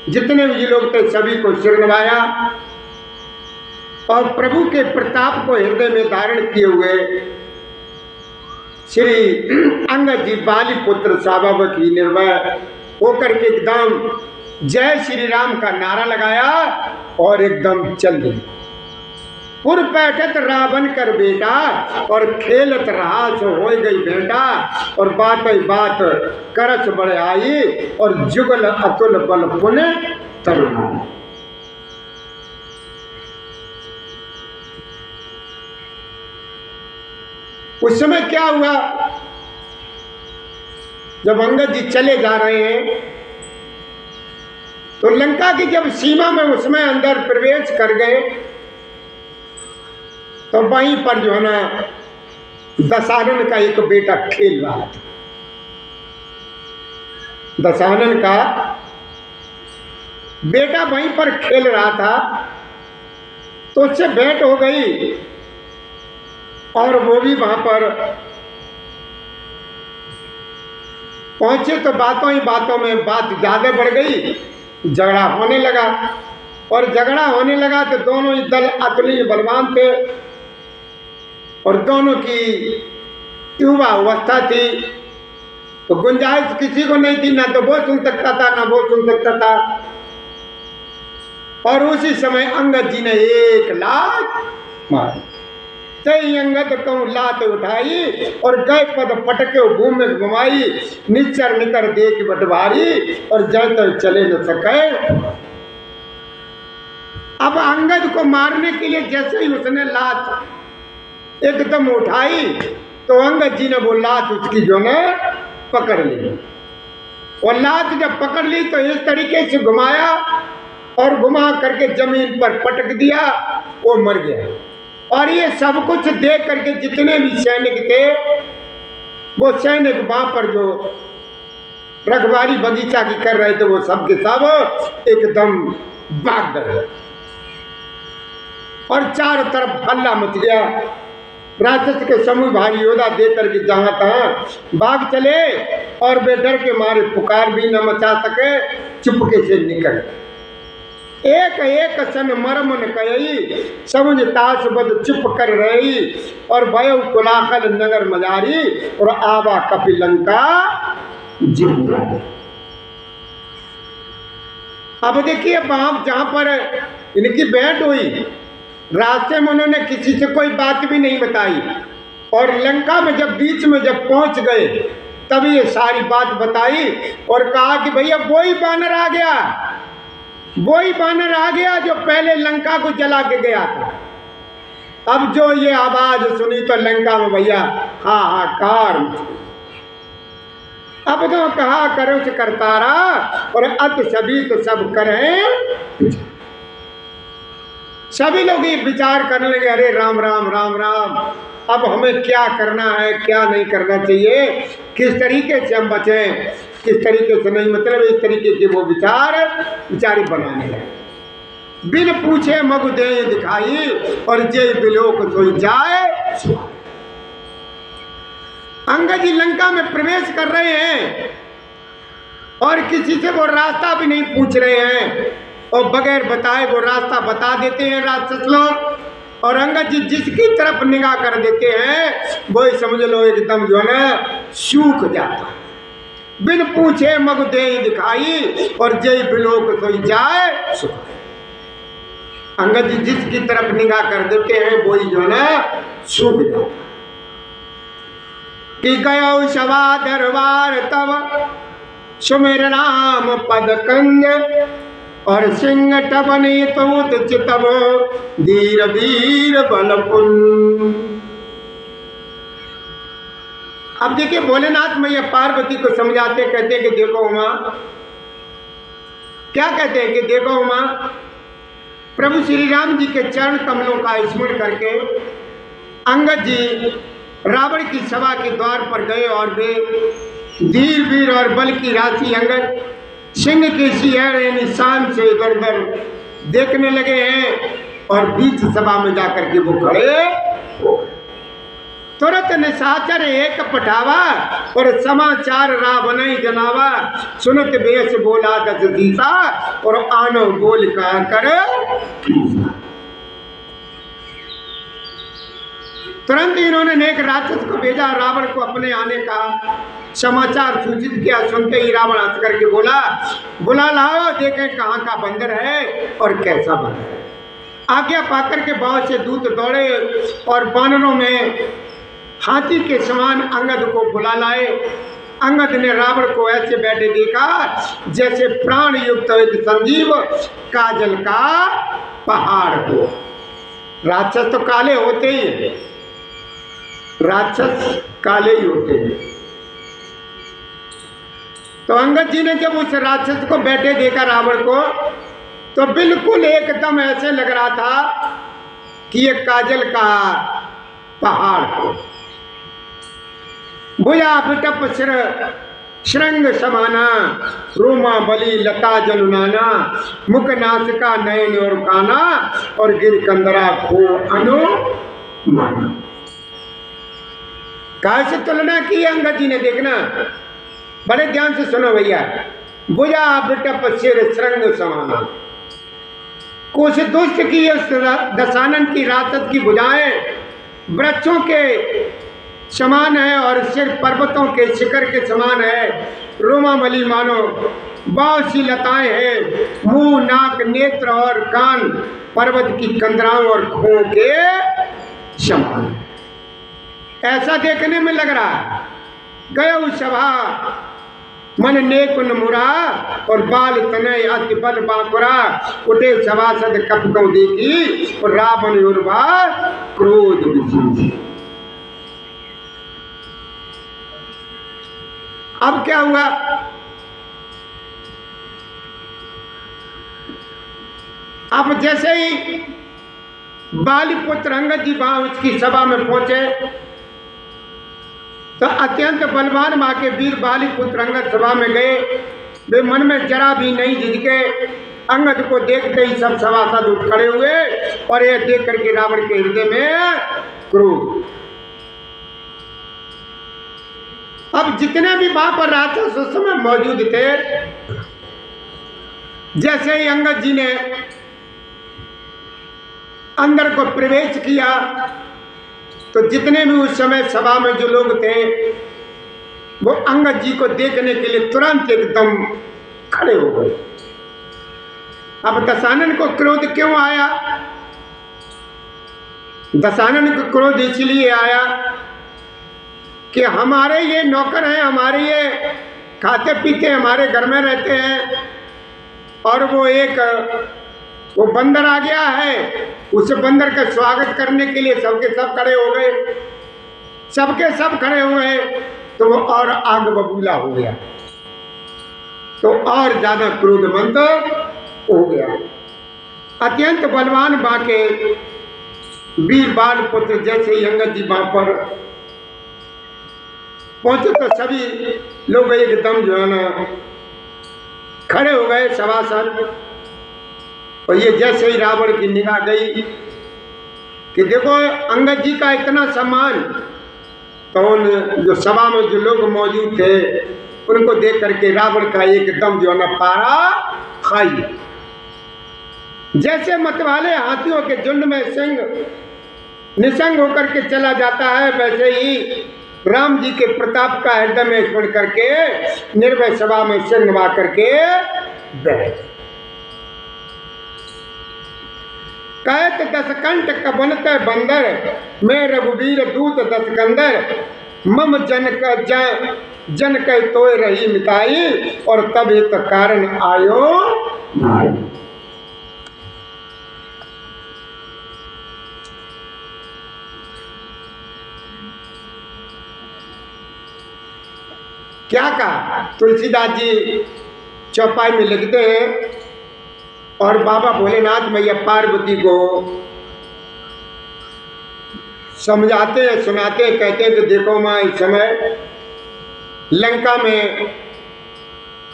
जितने भी लोग थे, सभी को सिर नवाया और प्रभु के प्रताप को हृदय में धारण किए हुए श्री अंगद जी बाली पुत्र साबावक ही निर्भय होकर के एकदम जय श्री राम का नारा लगाया और एकदम चल दी। पुर बैठत रावण कर बेटा और खेलत रहा सो हो गई बेटा। और बात बात करस बड़े आई और जुगल अतुल बल पुण्य तरुणा। उस समय क्या हुआ, जब अंगद जी चले जा रहे हैं तो लंका की जब सीमा में उसमें अंदर प्रवेश कर गए तो वहीं पर जो है ना दशानन का एक बेटा खेल रहा था। दशानन का बेटा वहीं पर खेल रहा था तो उससे भेंट हो गई और वो भी वहां पर पहुंचे तो बातों ही बातों में बात ज्यादा बढ़ गई, झगड़ा होने लगा। और झगड़ा होने लगा तो दोनों ही दल अतुल्य बलवान थे और दोनों की युवा अवस्था थी तो गुंजाइश किसी को नहीं थी, ना तो वो सुन सकता था ना वो सुन सकता था। और उसी समय अंगद जी ने एक लात मारी। तई अंगद कहूँ लात उठाई और गए पद पटके भूमि में घुमाई। निचर निकर देख बटवारी और जय तक चले न सके। अब अंगद को मारने के लिए जैसे ही उसने लात एकदम उठाई तो अंगद जी ने वो लात उसकी जो ने पकड़ ली। और लात जब पकड़ ली तो इस तरीके से घुमाया और घुमा करके जमीन पर पटक दिया, वो मर गया। और ये सब कुछ देख करके जितने भी सैनिक थे वो सैनिक वहां पर जो रखवारी बगीचा की कर रहे थे वो सब के सब एकदम भाग गए। और चारों तरफ हल्ला मच गया। राक्षस के समूह भाई योद्धा देख करके जहां तहां भाग चले और वे डर के मारे पुकार भी न मचा सके, चुपके से निकल एक एक सन मरम न कयई, समझ ताश बद चुप कर रही, और भयो कुलाहल नगर मजारी, और आवा कपिलंका जिंदा। अब देखिए वहां जहां पर इनकी भेंट हुई, रास्ते में उन्होंने किसी से कोई बात भी नहीं बताई, और लंका में जब बीच में जब पहुंच गए तभी ये सारी बात बताई और कहा कि भैया वही बानर आ गया, वही बानर आ गया जो पहले लंका को जला के गया था। अब जो ये आवाज सुनी तो लंका में भैया हाहाकार। अब तो कहा करो से करतारा, और अत सभी तो सब करें। सभी लोग ये विचार करने लगे, अरे राम राम राम राम, अब हमें क्या करना है, क्या नहीं करना चाहिए, किस तरीके से हम बचें, किस तरीके से नहीं, मतलब इस तरीके के वो विचारी बनाने लगे। बिन पूछे मगु दे दिखाई, और जय बिलोक सोई जाए। अंगद जी लंका में प्रवेश कर रहे हैं और किसी से वो रास्ता भी नहीं पूछ रहे हैं, और बगैर बताए वो रास्ता बता देते हैं राक्षस लोग। और अंगद जी जिसकी तरफ निगाह कर देते हैं वो ही समझ लो एकदम जो है ना सूख जाता। बिन पूछे मगु दे दिखाई, और जय बिलोक सोई जाए सुख। अंगद जी जिसकी तरफ निगाह कर देते हैं वो ही जो है ना सूख जाता। कि गयो सवा दरबार तब सुमेर राम पद कंज, और सिंह टबनी तूत चितव धीर वीर बलपुन। अब देखिए भोलेनाथ मैया पार्वती को समझाते, कहते हैं कि देखो उमा, क्या कहते हैं कि देखो उमा, प्रभु श्री राम जी के चरण कमलों का स्मरण करके अंगद जी रावण की सभा के द्वार पर गए, और वे धीर वीर और बल की राशि अंगद सिंह के सिंह निशान से इधर उधर देखने लगे हैं, और बीच सभा में जाकर के वो खड़े हो। तुरंत निशाचर एक पठावा, और समाचार रावण जनावा, सुनत बेस बोला दस दिशा, और आनो बोल का कर। तुरंत इन्होंने नेक राक्षस को भेजा, रावण को अपने आने का समाचार सूचित किया। सुनते ही रावण हंस करके बोला, बुला लाओ, देखें कहाँ का बंदर है और कैसा बंदर है। आज्ञा पाकर के बहुत से दूत दौड़े, और बानरों में हाथी के समान अंगद को बुला लाए। अंगद ने रावण को ऐसे बैठे देखा जैसे प्राण युक्त एक संजीव काजल का पहाड़ हो। राक्षस तो काले होते ही, राक्षस काले ही होते हैं। तो अंगद जी ने जब उस राक्षस को बैठे देखा रावण को, तो बिल्कुल एकदम ऐसे लग रहा था कि ये काजल का पहाड़ हो। भुजा बिटप सिर श्रृंग समाना, रोमा बली लता जलुनाना, मुख नासिका नयन और काना, और गिर कंदरा खो अनुमाना। कैसे तुलना की अंगद जी ने, देखना बड़े ध्यान से सुनो भैया। भुजा बिटप सिर श्रृंग समाना, कुछ दुष्ट की दशानन की राक्षस की भुजाएं वृक्षों के समान है, और सिर पर्वतों के शिखर के समान है। रोमामली मानो बहुत सी लताएं हैं, मुंह नाक नेत्र और कान पर्वत की कंदराओं और खों के समान। ऐसा देखने में लग रहा है। गयो सभा मन नेकुन मुरा, और बाल तनय अति बल बाकुरा, उठे सभासद कपकों देखी, और रावण उर्वा क्रोध विशेष। अब क्या हुआ, अब जैसे ही बालीपुत्र अंगद जी वहां उसकी सभा में पहुंचे, तो अत्यंत बलवान मां के वीर बालीपुत्र अंगद सभा में गए। वे मन में जरा भी नहीं झिझके, अंगद को देखते ही सब सभासद उठ खड़े हुए और यह देख करके रावण के हृदय में क्रोध। अब जितने भी वहां पर राक्षस उस समय मौजूद थे, जैसे ही अंगद जी ने अंदर को प्रवेश किया तो जितने भी उस समय सभा में जो लोग थे वो अंगद जी को देखने के लिए तुरंत एकदम खड़े हो गए। अब दशानन को क्रोध क्यों आया? दशानन को क्रोध इसलिए आया कि हमारे ये नौकर हैं, हमारे ये खाते पीते हमारे घर में रहते हैं और वो बंदर आ गया है। उस बंदर का स्वागत करने के लिए सबके सब खड़े हो गए, सबके सब खड़े हुए तो वो और आग बबूला हो गया, तो और ज्यादा क्रोधमंद हो गया। अत्यंत बलवान बाके वीर बाल पुत्र जैसे ही अंगद जी वहां पर पहुंचे तो सभी लोग एकदम जो है ना खड़े हो गए सभासद। और ये जैसे ही रावण की निगाह गई कि देखो अंगद जी का इतना सम्मान, तो उन जो सभा में जो लोग मौजूद थे उनको देख करके रावण का एकदम जो है ना पारा खाई। जैसे मतवाले हाथियों के झुंड में सिंह निसंग होकर के चला जाता है, वैसे ही राम जी के प्रताप का हृदय में स्मरण करके निर्भय सभा में सिर नवा करके बैठ। कहत दसकंठ कबनत बंदर, मैं रघुवीर दूत दसकंदर, मम जन कह तोय रही मिताई, और तब हित कारण आयो भाई। क्या कहा? तुलसीदास जी चौपाई में लिखते हैं और बाबा भोलेनाथ मैया पार्वती को समझाते हैं, सुनाते हैं, कहते हैं कि देखो माँ इस समय लंका में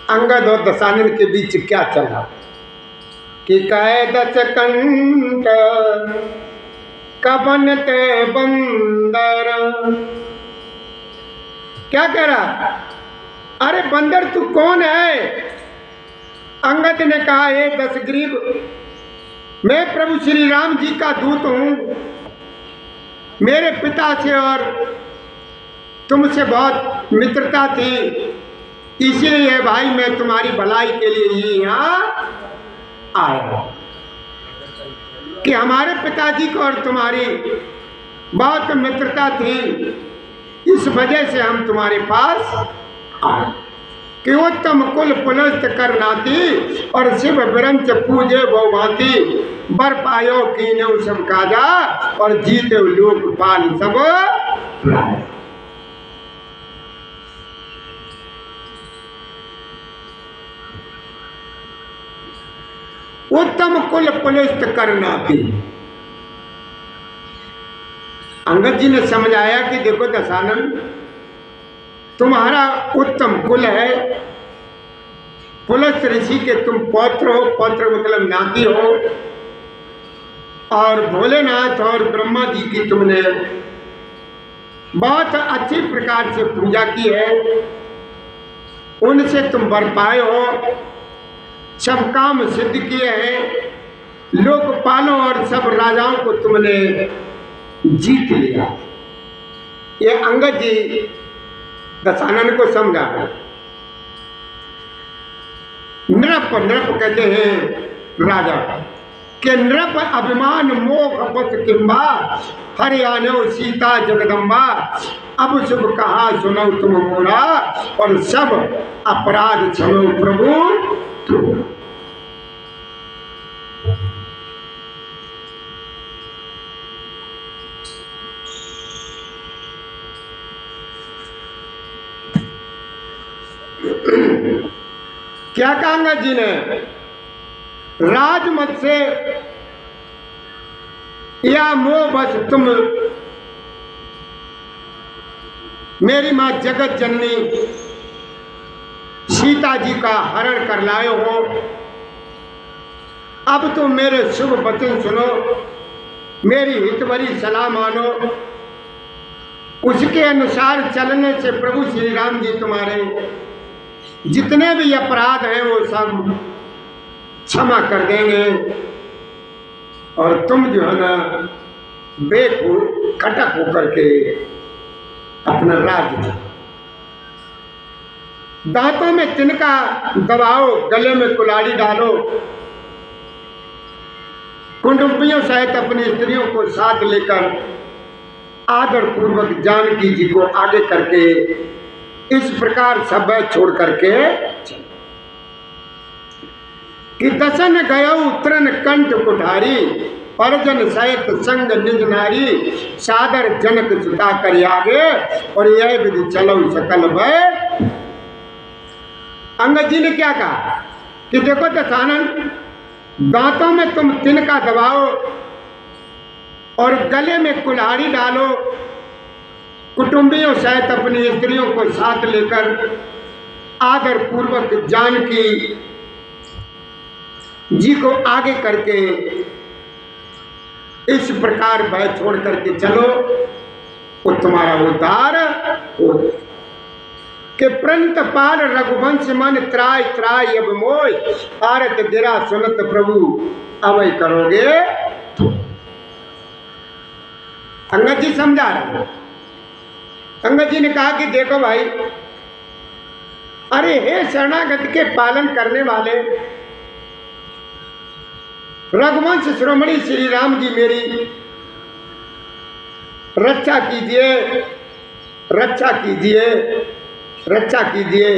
अंगद और दशानन के बीच क्या चला कि कहे दसकंठ कबनते बंदर। क्या कह रहा? अरे बंदर तू कौन है? अंगद ने कहा हे दशग्रीव, मैं प्रभु श्री राम जी का दूत हूं। मेरे पिता से और तुमसे बहुत मित्रता थी, इसीलिए भाई मैं तुम्हारी भलाई के लिए ही यहाँ आया कि हमारे पिताजी को और तुम्हारी बहुत मित्रता थी, इस वजह से हम तुम्हारे पास आए कि उत्तम कुल पुलस्त करनाती और शिव विरंच पूजे वो भांति, बर पायो कीने सब काजा और जीते लोक पाल सब। उत्तम कुल पुलस्त करनाती। अंगद जी ने समझाया कि देखो दशानन, तुम्हारा उत्तम कुल है, पुलस्त ऋषि के तुम पौत्र हो, पौत्र मतलब नाती हो, और भोलेनाथ और ब्रह्मा जी की तुमने बहुत अच्छी प्रकार से पूजा की है, उनसे तुम वर पाए हो, सब काम सिद्ध किए हैं, लोकपालों और सब राजाओं को तुमने जीत लिया। ये अंगद जी दशानन को समझा। नृप कहते हैं राजा के, नृप अभिमान मोह बस किंबा, हरियाणो सीता जगदम्बा, अब शुभ कहा सुनो तुम मोरा, और सब अपराध क्षमो प्रभु तुम। क्या कहा अंगद जी ने? राजमत से या मोह बस तुम मेरी मां जगत जननी सीता जी का हरण कर लाए हो, अब तुम मेरे शुभ वचन सुनो, मेरी हितभरी सलाह मानो, उसके अनुसार चलने से प्रभु श्री राम जी तुम्हारे जितने भी अपराध हैं वो सब क्षमा कर देंगे और तुम जो है ना बेखूब खटक होकर के अपना राज्य दांतों में तिनका दबाओ, गले में कुल्हाड़ी डालो, कुटुंबियों सहित अपनी स्त्रियों को साथ लेकर आदर पूर्वक जानकी जी को आगे करके इस प्रकार सब छोड़ करके कि दसन गयो तृण कंठ कुठारी, परजन सहित संग निज नारी, सादर जनक सुता कर आगे और यह विधि चलो सकल भय। अंगद जी ने क्या कहा कि देखो दशानन, दांतों में तुम तिनका दबाओ और गले में कुल्हाड़ी डालो, कुटुंबियों सहित अपनी स्त्रियों को साथ लेकर आदर पूर्वक जानकी जी को आगे करके इस प्रकार भय छोड़ करके चलो, वो तुम्हारा उद्धार हो के प्रंत पाल रघुवंश मन त्राय त्राय अब मोय, आरत गिरा सुनत प्रभु अवय करोगे। अंगद जी समझा रहे। अंगद जी ने कहा कि देखो भाई, अरे हे शरणागत के पालन करने वाले रघुवंश शिरोमणि श्री राम जी, मेरी रक्षा कीजिए, रक्षा कीजिए, रक्षा कीजिए।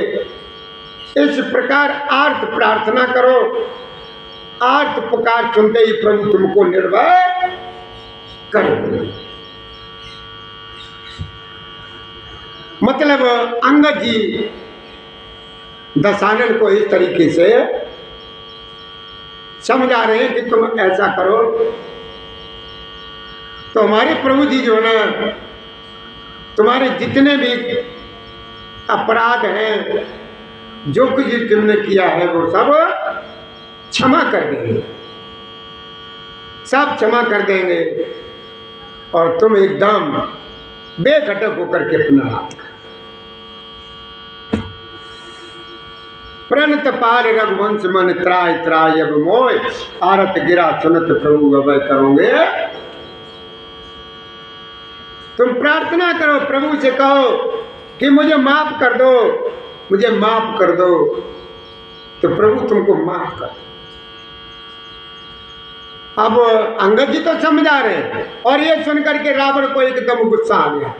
इस प्रकार आर्त प्रार्थना करो, आर्त पुकार सुनते ही प्रभु तुमको निर्भय करेंगे। मतलब अंगद जी दशानन को इस तरीके से समझा रहे हैं कि तुम ऐसा करो तो हमारे प्रभु जी जो है ना, तुम्हारे जितने भी अपराध हैं, जो कुछ तुमने किया है वो सब क्षमा कर देंगे, सब क्षमा कर देंगे और तुम एकदम बेखटक होकर के अपना हाथ प्रणत पाल रघुवंश मन त्राय त्राय अब मोय, आरत गिरा सुनत प्रभु अभय करोगे। तुम प्रार्थना करो, प्रभु से कहो कि मुझे माफ कर दो, मुझे माफ कर दो, तो प्रभु तुमको माफ कर। अब अंगद जी तो समझा रहे और ये सुनकर के रावण को एकदम गुस्सा आ गया।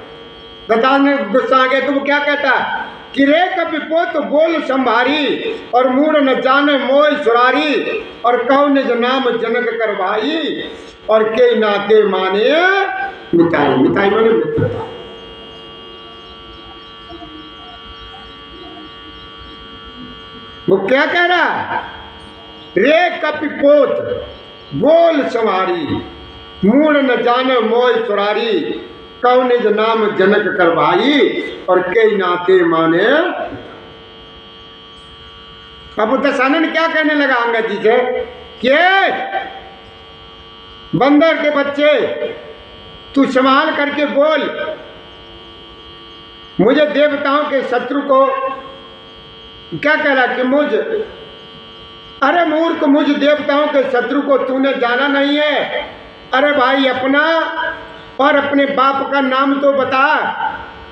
दशानन ने गुस्सा आ गया तो वो क्या कहता है कि रे कपिपोत बोल संभारी और मूढ़ न जाने मोय सुरारी, और कहो निज नाम जनक कर भाई, और के नाते माने मिताई। मिताई माने मित्रता। वो क्या कह रहा, रे कपिपोत बोल संभारी, मूढ़ न जाने मोय सुरारी, कहो निज नाम जनक कर भाई, और कई नाते माने। अब दशानन क्या कहने लगा अंगद जी से कि बंदर के बच्चे, तू संभाल करके बोल, मुझे देवताओं के शत्रु को क्या कह रहा कि मुझ, अरे मूर्ख, मुझ देवताओं के शत्रु को तूने जाना नहीं है। अरे भाई, अपना और अपने बाप का नाम तो बता,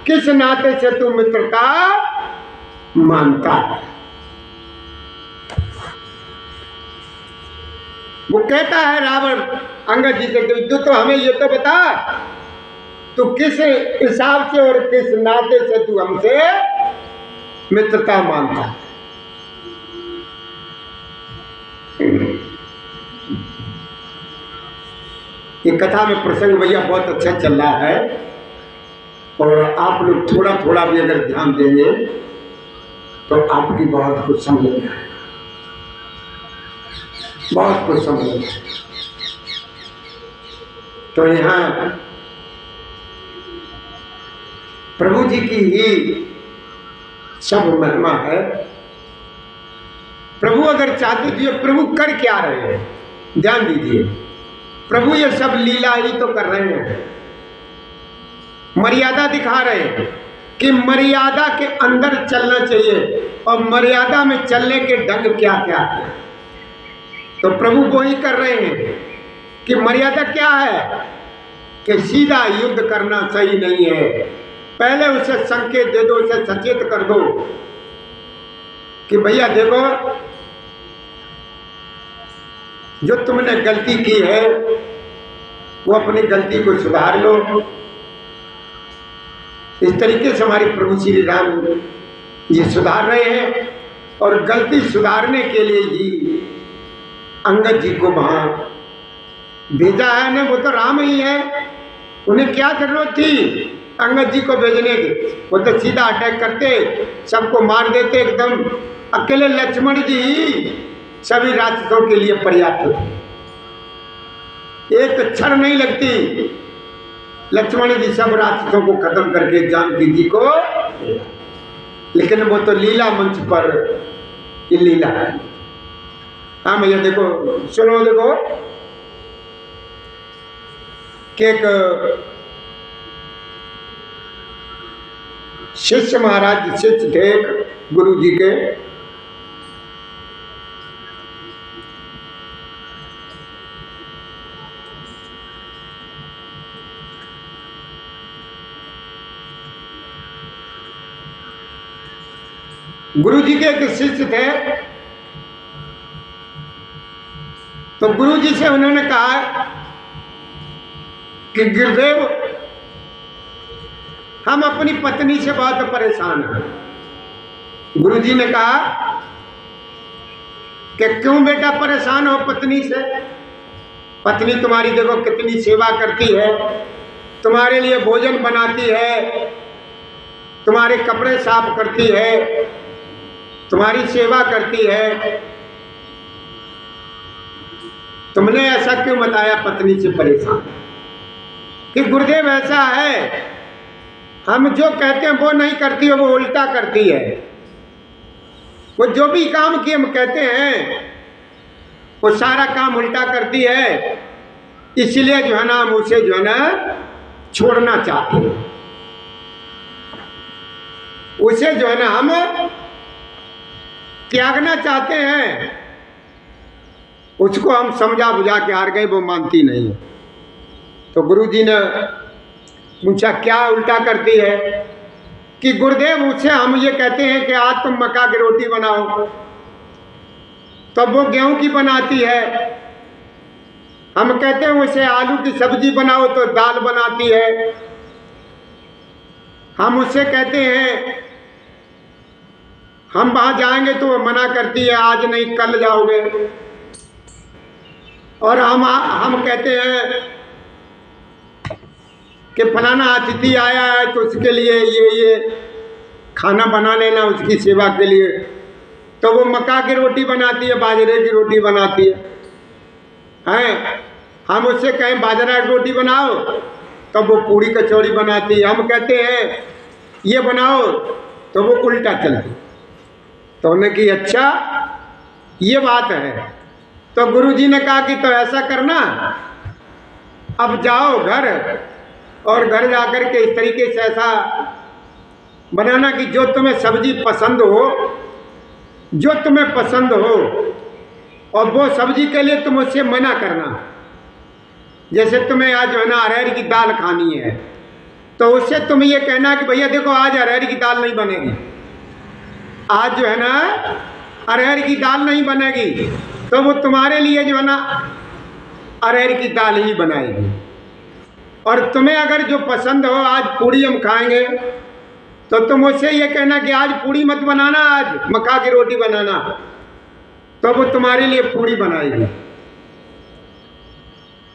किस नाते से तू मित्रता मानता है। वो कहता है रावण अंगद जी से, तू तो हमें ये तो बता, तू किस हिसाब से और किस नाते से तू हमसे मित्रता मानता है। ये कथा में प्रसंग भैया बहुत अच्छा चल रहा है और आप लोग थोड़ा थोड़ा भी अगर ध्यान देंगे तो आपकी बहुत कुछ समझ में आएगा, बहुत कुछ समझ में आएगा। तो यहाँ प्रभु जी की ही सब महिमा है। प्रभु अगर चाहते तो ये प्रभु कर क्या रहे हैं, ध्यान दीजिए, प्रभु ये सब लीला ही तो कर रहे हैं, मर्यादा दिखा रहे हैं कि मर्यादा के अंदर चलना चाहिए, और मर्यादा में चलने के ढंग क्या क्या है। तो प्रभु वो ही कर रहे हैं कि मर्यादा क्या है कि सीधा युद्ध करना सही नहीं है, पहले उसे संकेत दे दो, उसे सचेत कर दो कि भैया देखो जो तुमने गलती की है वो अपनी गलती को सुधार लो। इस तरीके से हमारे प्रभु श्री राम ये सुधार रहे हैं, और गलती सुधारने के लिए ही अंगद जी को वहां भेजा है ने, वो तो राम ही है, उन्हें क्या जरूरत थी अंगद जी को भेजने की, वो तो सीधा अटैक करते, सबको मार देते एकदम। अकेले लक्ष्मण जी ही सभी राक्षसों के लिए पर्याप्त थे, एक क्षण नहीं लगती, लक्ष्मण जी सब राक्षसों को खत्म करके जानकी जी को, लेकिन वो तो लीला मंच पर ये लीला है। हाँ भैया देखो, सुनो देखो कि एक शिष्य महाराज शिष्य थे गुरु जी के, गुरु जी के एक शिष्य थे। तो गुरु जी से उन्होंने कहा कि गुरुदेव हम अपनी पत्नी से बहुत परेशान हैं। गुरु जी ने कहा कि क्यों बेटा परेशान हो पत्नी से? पत्नी तुम्हारी देखो कितनी सेवा करती है, तुम्हारे लिए भोजन बनाती है, तुम्हारे कपड़े साफ करती है, तुम्हारी सेवा करती है, तुमने ऐसा क्यों बताया पत्नी से परेशान? कि गुरुदेव ऐसा है, हम जो कहते हैं वो नहीं करती है, वो उल्टा करती है। वो जो भी काम की हम कहते हैं वो सारा काम उल्टा करती है, इसलिए जो है ना हम उसे जो है ना छोड़ना चाहते हैं, उसे जो है ना हम त्यागना चाहते हैं। उसको हम समझा बुझा के हार गए, वो मानती नहीं है। तो गुरुजी ने पूछा क्या उल्टा करती है? कि गुरुदेव उसे हम ये कहते हैं कि आज तुम मक्का की रोटी बनाओ, तब वो गेहूं की बनाती है। हम कहते हैं उसे आलू की सब्जी बनाओ तो दाल बनाती है। हम उससे कहते हैं हम वहां जाएंगे तो वो मना करती है, आज नहीं कल जाओगे। और हम कहते हैं कि फलाना अतिथि आया है तो उसके लिए ये खाना बना लेना उसकी सेवा के लिए, तो वो मक्का की रोटी बनाती है, बाजरे की रोटी बनाती है। हम उससे कहें बाजरा की रोटी बनाओ तो वो पूड़ी कचौड़ी बनाती है। हम कहते हैं ये बनाओ तो वो उल्टा चलती। तो उन्होंने कि अच्छा ये बात है। तो गुरुजी ने कहा कि तो ऐसा करना, अब जाओ घर और घर जाकर के इस तरीके से ऐसा बनाना कि जो तुम्हें सब्जी पसंद हो, जो तुम्हें पसंद हो, और वो सब्जी के लिए तुम उससे मना करना। जैसे तुम्हें आज जो है ना अरहर की दाल खानी है तो उससे तुम ये कहना कि भैया देखो आज अरहर की दाल नहीं बनेगी, आज जो है ना अरहर की दाल नहीं बनेगी, तो वो तुम्हारे लिए जो है ना अरहर की दाल ही बनाएगी। और तुम्हें अगर जो पसंद हो आज पूड़ी हम खाएंगे तो तुम उससे ये कहना कि आज पूड़ी मत बनाना, आज मक्का की रोटी बनाना, तो वो तुम्हारे लिए पूड़ी बनाएगी।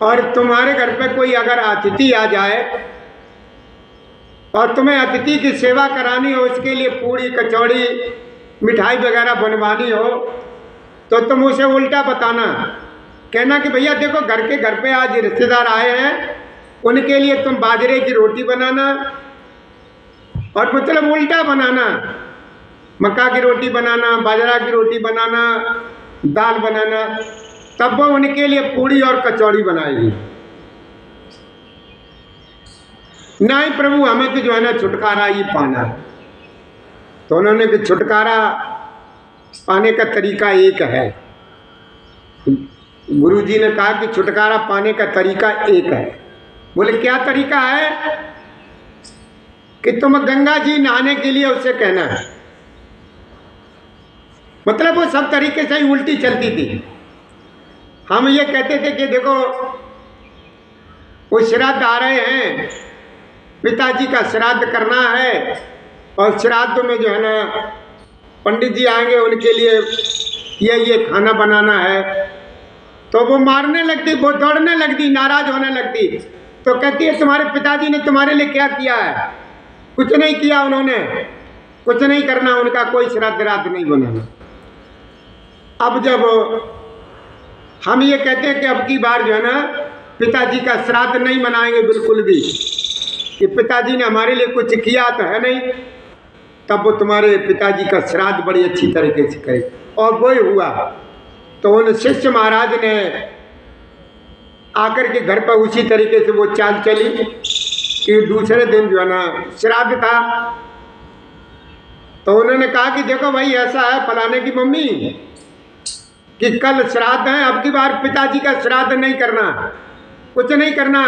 और तुम्हारे घर पे कोई अगर अतिथि आ जाए और तुम्हें अतिथि की सेवा करानी हो, उसके लिए पूड़ी कचौड़ी मिठाई वगैरह बनवानी हो, तो तुम उसे उल्टा बताना, कहना कि भैया देखो घर पे आज रिश्तेदार आए हैं, उनके लिए तुम बाजरे की रोटी बनाना, और मतलब उल्टा बनाना, मक्का की रोटी बनाना, बाजरा की रोटी बनाना, दाल बनाना। तब वो उनके लिए पूड़ी और कचौड़ी बनाएगी। नहीं प्रभु, हमें तो जो है ना छुटकारा ही पाना है। तो उन्होंने कि छुटकारा पाने का तरीका एक है। गुरुजी ने कहा कि छुटकारा पाने का तरीका एक है। बोले क्या तरीका है? कि तुम गंगा जी नहाने के लिए उसे कहना है। मतलब वो सब तरीके से ही उल्टी चलती थी। हम ये कहते थे कि देखो वो श्राद्ध आ रहे हैं, पिताजी का श्राद्ध करना है, और श्राद्ध में जो है ना पंडित जी आएंगे, उनके लिए ये खाना बनाना है। तो वो मारने लगती, वो दौड़ने लगती, नाराज होने लगती। तो कहती है तुम्हारे पिताजी ने तुम्हारे लिए क्या किया है? कुछ नहीं किया उन्होंने, कुछ नहीं करना उनका, कोई श्राद्ध राद्ध नहीं बनाना। अब जब हम ये कहते हैं कि अब की बार जो है ना पिताजी का श्राद्ध नहीं मनाएंगे बिल्कुल भी, कि पिताजी ने हमारे लिए कुछ किया तो है नहीं, तब वो तुम्हारे पिताजी का श्राद्ध बड़ी अच्छी तरीके से करे। और वो ही हुआ। तो उन शिष्य महाराज ने आकर के घर पर उसी तरीके से वो चाल चली कि दूसरे दिन जो है ना श्राद्ध था। तो उन्होंने कहा कि देखो भाई ऐसा है फलाने की मम्मी कि कल श्राद्ध है, अब की बार पिताजी का श्राद्ध नहीं करना, कुछ नहीं करना।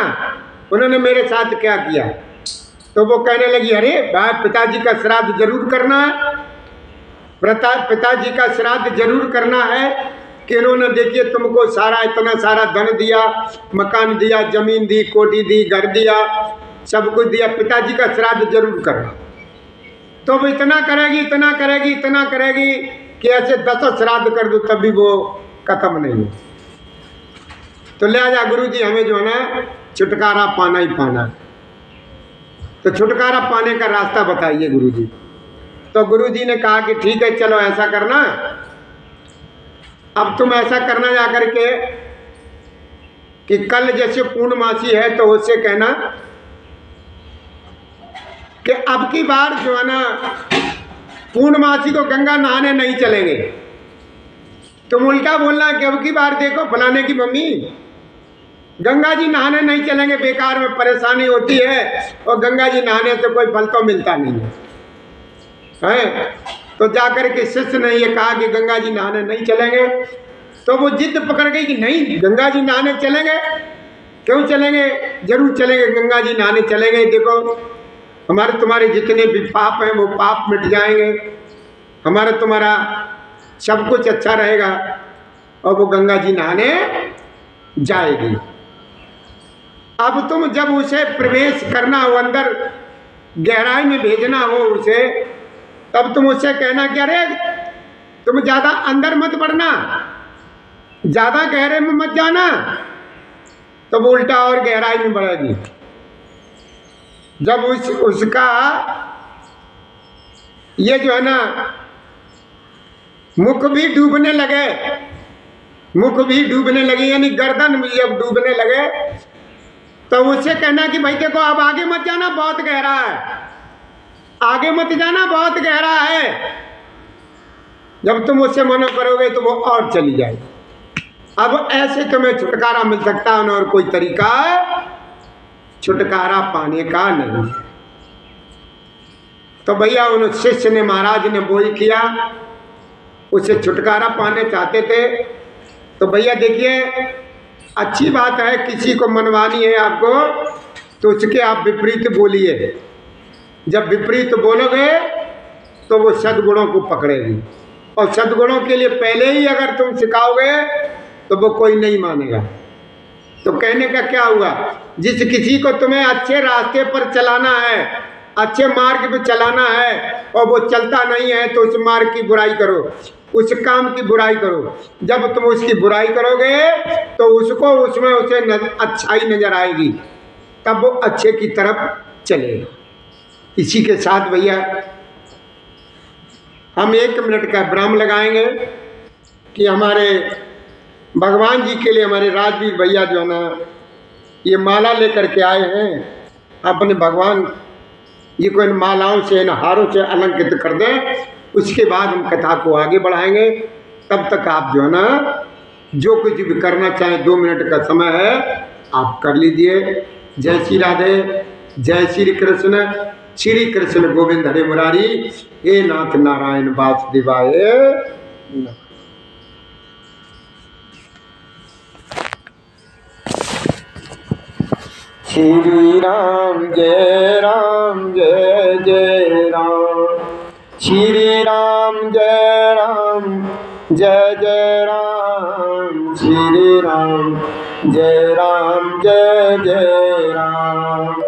उन्होंने मेरे साथ क्या किया? तो वो कहने लगी अरे भाई पिताजी का श्राद्ध जरूर करना है, पिताजी का श्राद्ध जरूर करना है। कि इन्होंने देखिए तुमको सारा इतना सारा धन दिया, मकान दिया, जमीन दी, कोठी दी, घर दिया, सब कुछ दिया, पिताजी का श्राद्ध जरूर करना। तो वो इतना करेगी, इतना करेगी, इतना करेगी कि ऐसे 10 श्राद्ध कर दो तब भी वो खत्म नहीं हो। तो लिहाजा गुरु जी हमें जो है ना छुटकारा पाना ही पाना। तो छुटकारा पाने का रास्ता बताइए गुरु जी। तो गुरु जी ने कहा कि ठीक है चलो ऐसा करना, अब तुम ऐसा करना जा करके कि कल जैसे पूर्णमासी है तो उससे कहना कि अब की बार जो है ना पूर्णमासी को गंगा नहाने नहीं चलेंगे। तुम उल्टा बोलना कि अब की बार देखो फलाने की मम्मी गंगा जी नहाने नहीं चलेंगे, बेकार में परेशानी होती है और गंगा जी नहाने से कोई फल तो मिलता नहीं है। तो जाकर के शिष्य ने ये कहा कि गंगा जी नहाने नहीं चलेंगे। तो वो जिद पकड़ गई कि नहीं गंगा जी नहाने चलेंगे, क्यों चलेंगे, जरूर चलेंगे, गंगा जी नहाने चलेंगे। देखो हमारे तुम्हारे जितने भी पाप हैं वो पाप मिट जाएंगे, हमारा तुम्हारा सब कुछ अच्छा रहेगा। और वो गंगा जी नहाने जाएगी। अब तुम जब उसे प्रवेश करना हो, अंदर गहराई में भेजना हो उसे, तब तुम उससे कहना कि अरे तुम ज़्यादा अंदर मत बढ़ना, ज़्यादा गहरे में मत जाना। तो वो उल्टा और गहराई में बढ़ेगी। जब उसका ये जो है ना मुख भी डूबने लगे, मुख भी डूबने लगे यानी गर्दन भी जब डूबने लगे, तो उससे कहना कि भाई देखो अब आगे मत जाना, बहुत गहरा है, आगे मत जाना, बहुत गहरा है। जब तुम उससे मना करोगे तो वो और चली जाएगी। अब ऐसे तुम्हें छुटकारा मिल सकता है और कोई तरीका छुटकारा पाने का नहीं। तो भैया उन शिष्य ने महाराज ने वो ही किया, उसे छुटकारा पाने चाहते थे। तो भैया देखिए अच्छी बात है, किसी को मनवानी है आपको तो उसके आप विपरीत बोलिए। जब विपरीत बोलोगे तो वो सद्गुणों को पकड़ेगी, और सद्गुणों के लिए पहले ही अगर तुम सिखाओगे तो वो कोई नहीं मानेगा। तो कहने का क्या हुआ, जिस किसी को तुम्हें अच्छे रास्ते पर चलाना है, अच्छे मार्ग पे चलाना है, और वो चलता नहीं है तो उस मार्ग की बुराई करो, उस काम की बुराई करो। जब तुम उसकी बुराई करोगे तो उसको उसमें उसे अच्छाई नजर आएगी, तब वो अच्छे की तरफ चलेगा। इसी के साथ भैया हम 1 मिनट का विराम लगाएंगे कि हमारे भगवान जी के लिए हमारे राजवीर भैया जो है ना ये माला लेकर के आए हैं, अपने भगवान जी को इन मालाओं से, इन हारों से अलंकृत कर दें। उसके बाद हम कथा को आगे बढ़ाएंगे। तब तक आप जो है ना जो कुछ भी करना चाहे 2 मिनट का समय है, आप कर लीजिए। जय श्री राधे, जय श्री कृष्ण, श्री कृष्ण गोविंद हरे मुरारी, हे नाथ नारायण वासुदेवाय। श्री राम जय जय राम, श्री राम जय जय राम, श्री राम जय जय राम।